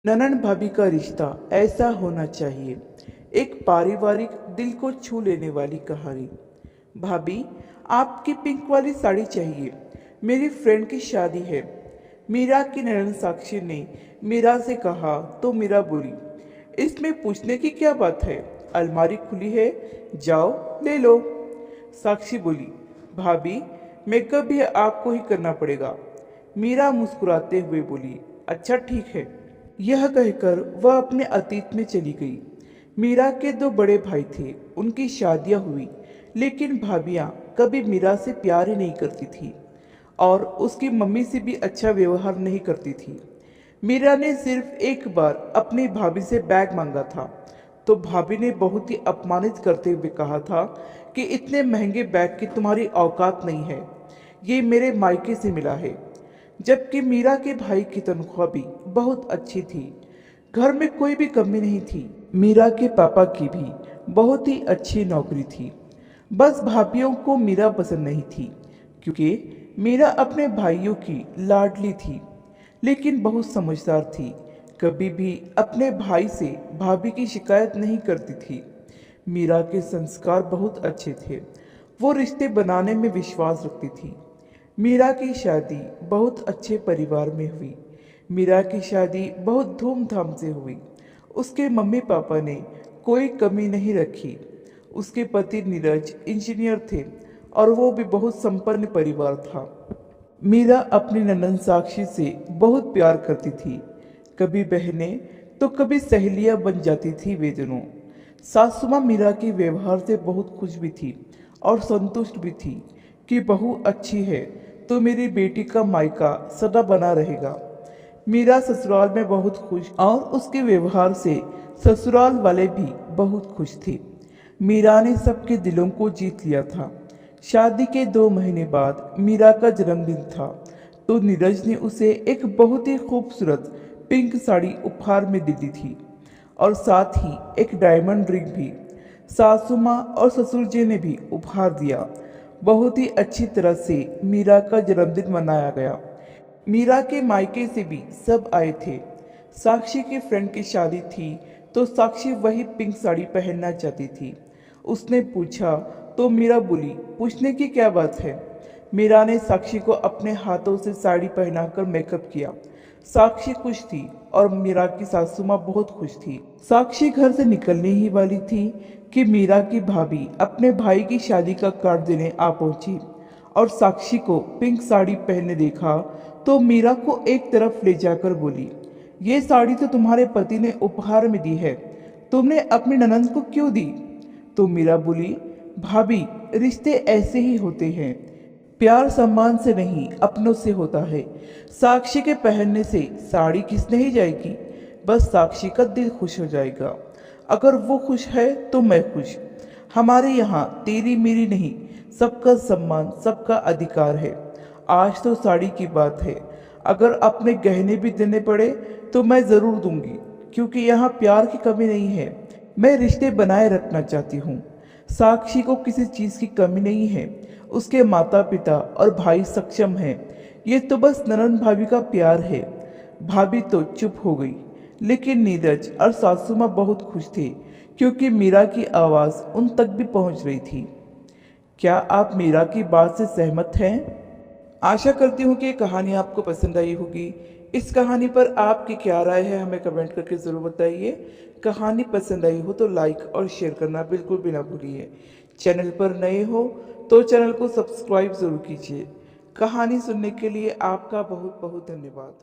ननन भाभी का रिश्ता ऐसा होना चाहिए। एक पारिवारिक दिल को छू लेने वाली कहानी। भाभी, आपकी पिंक वाली साड़ी चाहिए, मेरी फ्रेंड की शादी है। मीरा की ननन साक्षी ने मीरा से कहा तो मीरा बोली, इसमें पूछने की क्या बात है, अलमारी खुली है, जाओ ले लो। साक्षी बोली, भाभी मेकअप भी आपको ही करना पड़ेगा। मीरा मुस्कुराते हुए बोली, अच्छा ठीक है। यह कहकर वह अपने अतीत में चली गई। मीरा के दो बड़े भाई थे, उनकी शादियां हुई, लेकिन भाभियां कभी मीरा से प्यार ही नहीं करती थी और उसकी मम्मी से भी अच्छा व्यवहार नहीं करती थी। मीरा ने सिर्फ एक बार अपनी भाभी से बैग मांगा था, तो भाभी ने बहुत ही अपमानित करते हुए कहा था कि इतने महंगे बैग की तुम्हारी औकात नहीं है, ये मेरे मायके से मिला है। जबकि मीरा के भाई की तनख्वाह भी बहुत अच्छी थी, घर में कोई भी कमी नहीं थी। मीरा के पापा की भी बहुत ही अच्छी नौकरी थी। बस भाभियों को मीरा पसंद नहीं थी, क्योंकि मीरा अपने भाइयों की लाडली थी, लेकिन बहुत समझदार थी। कभी भी अपने भाई से भाभी की शिकायत नहीं करती थी। मीरा के संस्कार बहुत अच्छे थे, वो रिश्ते बनाने में विश्वास रखती थी। मीरा की शादी बहुत अच्छे परिवार में हुई। मीरा की शादी बहुत धूमधाम से हुई। उसके मम्मी पापा ने कोई कमी नहीं रखी। उसके पति नीरज इंजीनियर थे और वो भी बहुत संपन्न परिवार था। मीरा अपनी ननद साक्षी से बहुत प्यार करती थी। कभी बहनें तो कभी सहेलियां बन जाती थी वे दोनों। सासू माँ मीरा के व्यवहार से बहुत खुश भी थी और संतुष्ट भी थी कि बहू अच्छी है तो मेरी बेटी का मायका सदा बना रहेगा। मीरा ससुराल में बहुत खुश और उसके व्यवहार से ससुराल वाले भी बहुत खुश थे। मीरा ने सबके दिलों को जीत लिया था। शादी के 2 महीने बाद मीरा का जन्मदिन था, तो नीरज ने उसे एक बहुत ही खूबसूरत पिंक साड़ी उपहार में दे दी थी और साथ ही एक डायमंड रिंग भी। सासू माँ और ससुर जी ने भी उपहार दिया। बहुत ही अच्छी तरह से मीरा का जन्मदिन मनाया गया। मीरा के मायके से भी सब आए थे। साक्षी की फ्रेंड की शादी थी, तो साक्षी वही पिंक साड़ी पहनना चाहती थी। उसने पूछा तो मीरा बोली, पूछने की क्या बात है। मीरा ने साक्षी को अपने हाथों से साड़ी पहनाकर मेकअप किया। साक्षी खुश थी और मीरा की सासू माँ बहुत खुश थी। साक्षी घर से निकलने ही वाली थी कि मीरा की भाभी अपने भाई की शादी का कार्ड देने आ पहुंची और साक्षी को पिंक साड़ी पहने देखा तो मीरा को एक तरफ ले जाकर बोली, ये साड़ी तो तुम्हारे पति ने उपहार में दी है, तुमने अपनी ननंद को क्यों दी। तो मीरा बोली, भाभी रिश्ते ऐसे ही होते हैं, प्यार सम्मान से नहीं अपनों से होता है। साक्षी के पहनने से साड़ी किस नहीं जाएगी, बस साक्षी का दिल खुश हो जाएगा। अगर वो खुश है तो मैं खुश। हमारे यहाँ तेरी मेरी नहीं, सबका सम्मान सबका अधिकार है। आज तो साड़ी की बात है, अगर अपने गहने भी देने पड़े तो मैं ज़रूर दूंगी, क्योंकि यहाँ प्यार की कमी नहीं है। मैं रिश्ते बनाए रखना चाहती हूँ। साक्षी को किसी चीज़ की कमी नहीं है, उसके माता पिता और भाई सक्षम हैं। ये तो बस ननद भाभी का प्यार है। भाभी तो चुप हो गई, लेकिन नीरज और सासू माँ बहुत खुश थे, क्योंकि मीरा की आवाज़ उन तक भी पहुँच रही थी। क्या आप मीरा की बात से सहमत हैं? आशा करती हूँ कि ये कहानी आपको पसंद आई होगी। इस कहानी पर आपकी क्या राय है, हमें कमेंट करके ज़रूर बताइए। कहानी पसंद आई हो तो लाइक और शेयर करना बिल्कुल भी ना भूलिए। चैनल पर नए हो तो चैनल को सब्सक्राइब ज़रूर कीजिए। कहानी सुनने के लिए आपका बहुत बहुत धन्यवाद।